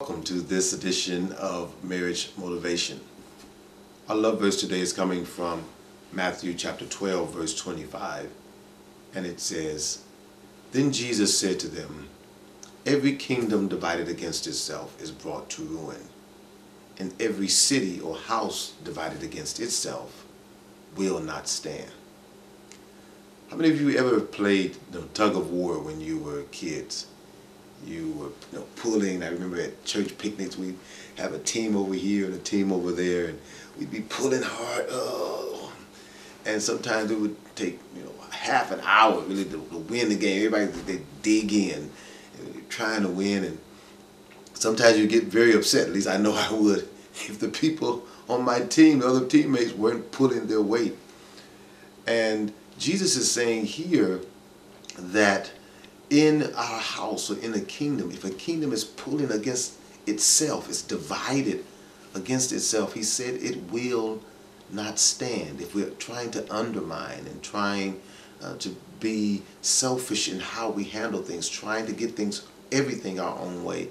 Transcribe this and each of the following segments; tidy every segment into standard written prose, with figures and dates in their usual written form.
Welcome to this edition of Marriage Motivation. Our love verse today is coming from Matthew chapter 12, verse 25. And it says, "Then Jesus said to them, every kingdom divided against itself is brought to ruin, and every city or house divided against itself will not stand." How many of you ever played tug of war when you were kids? You were pulling. I remember at church picnics we'd have a team over here and a team over there, and we'd be pulling hard. Oh, and sometimes it would take half an hour really to win the game. Everybody they dig in, and trying to win, and sometimes you get very upset. At least I know I would if the people on my team, the other teammates, weren't pulling their weight. And Jesus is saying here that in our house or in a kingdom, if a kingdom is pulling against itself, it's divided against itself, he said it will not stand. If we're trying to undermine and trying to be selfish in how we handle things, trying to get everything our own way,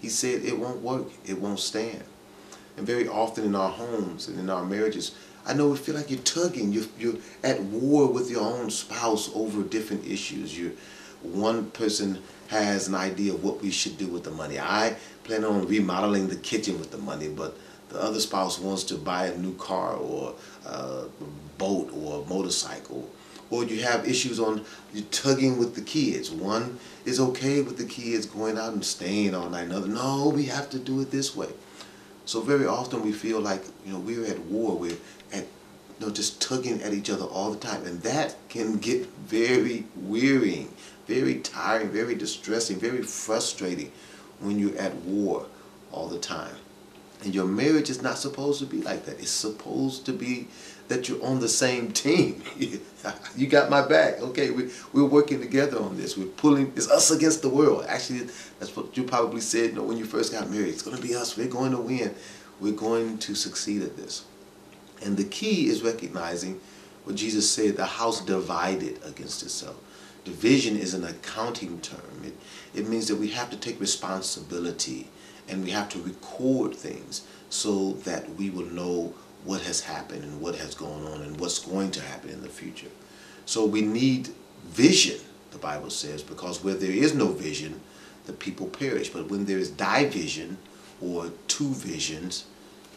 he said it won't work, it won't stand. And very often in our homes and in our marriages, I know we feel like you're tugging, you're at war with your own spouse over different issues. One person has an idea of what we should do with the money. I plan on remodeling the kitchen with the money, but the other spouse wants to buy a new car or a boat or a motorcycle. Or you have issues on you tugging with the kids. One is okay with the kids going out and staying all night. Another, no, we have to do it this way. So very often we feel like we're at war. We're at just tugging at each other all the time, and that can get very wearying, very tiring, very distressing, very frustrating when you're at war all the time. And your marriage is not supposed to be like that. It's supposed to be that you're on the same team. You got my back. Okay, we're working together on this. We're pulling. It's us against the world. Actually, that's what you probably said when you first got married. It's going to be us. We're going to win. We're going to succeed at this. And the key is recognizing what Jesus said, the house divided against itself. Division is an accounting term. It means that we have to take responsibility and we have to record things so that we will know what has happened and what has gone on and what's going to happen in the future. So we need vision, the Bible says, because where there is no vision, the people perish. But when there is division or two visions,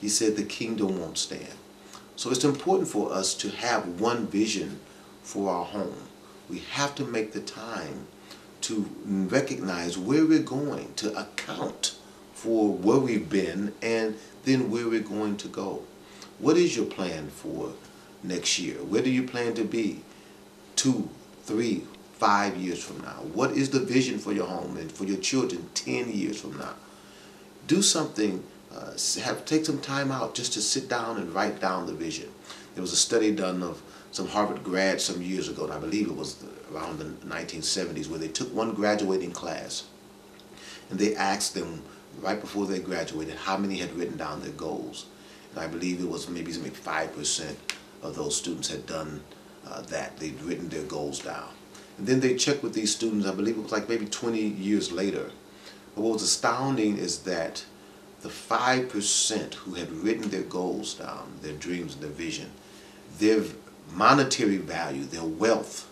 he said the kingdom won't stand. So it's important for us to have one vision for our home. We have to make the time to recognize where we're going, to account for where we've been and then where we're going to go. What is your plan for next year? Where do you plan to be 2, 3, 5 years from now? What is the vision for your home and for your children 10 years from now? Do something, take some time out just to sit down and write down the vision. There was a study done of some Harvard grads some years ago, and I believe it was around the 1970s, where they took one graduating class and they asked them right before they graduated how many had written down their goals. And I believe it was maybe 5% of those students had done that. They'd written their goals down. And then they checked with these students, I believe it was like maybe 20 years later. But what was astounding is that the 5% who had written their goals down, their dreams and their vision, their monetary value, their wealth,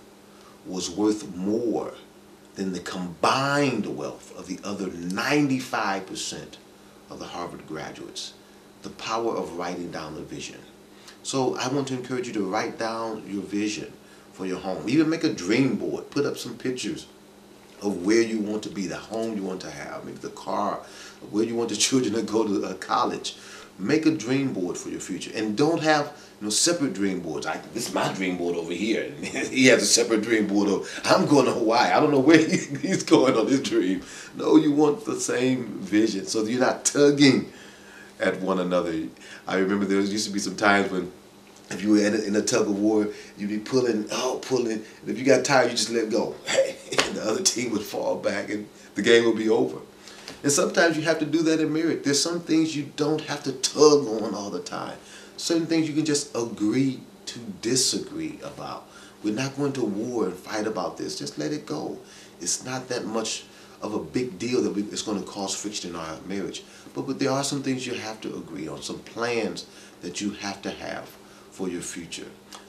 was worth more than the combined wealth of the other 95% of the Harvard graduates. The power of writing down the vision. So I want to encourage you to write down your vision for your home. Even make a dream board. Put up some pictures of where you want to be, the home you want to have, maybe the car, where you want the children to go to college. Make a dream board for your future, and don't have separate dream boards. This is my dream board over here. He has a separate dream board. I'm going to Hawaii. I don't know where he's going on his dream. No, you want the same vision, so that you're not tugging at one another. I remember there used to be some times when, if you were in a tug of war, you'd be pulling, and if you got tired, you just let go. And the other team would fall back, and the game would be over. And sometimes you have to do that in marriage. There's some things you don't have to tug on all the time. Certain things you can just agree to disagree about. We're not going to war and fight about this. Just let it go. It's not that much of a big deal that it's going to cause friction in our marriage. But there are some things you have to agree on, some plans that you have to have for your future.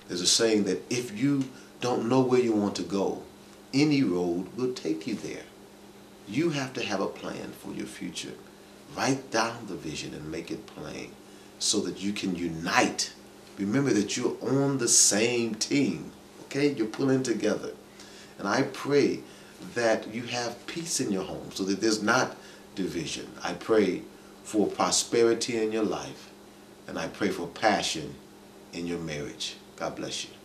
There's a saying that if you don't know where you want to go, any road will take you there. You have to have a plan for your future. Write down the vision and make it plain so that you can unite. Remember that you're on the same team. Okay? You're pulling together. And I pray that you have peace in your home so that there's not division. I pray for prosperity in your life. And I pray for passion in your marriage. God bless you.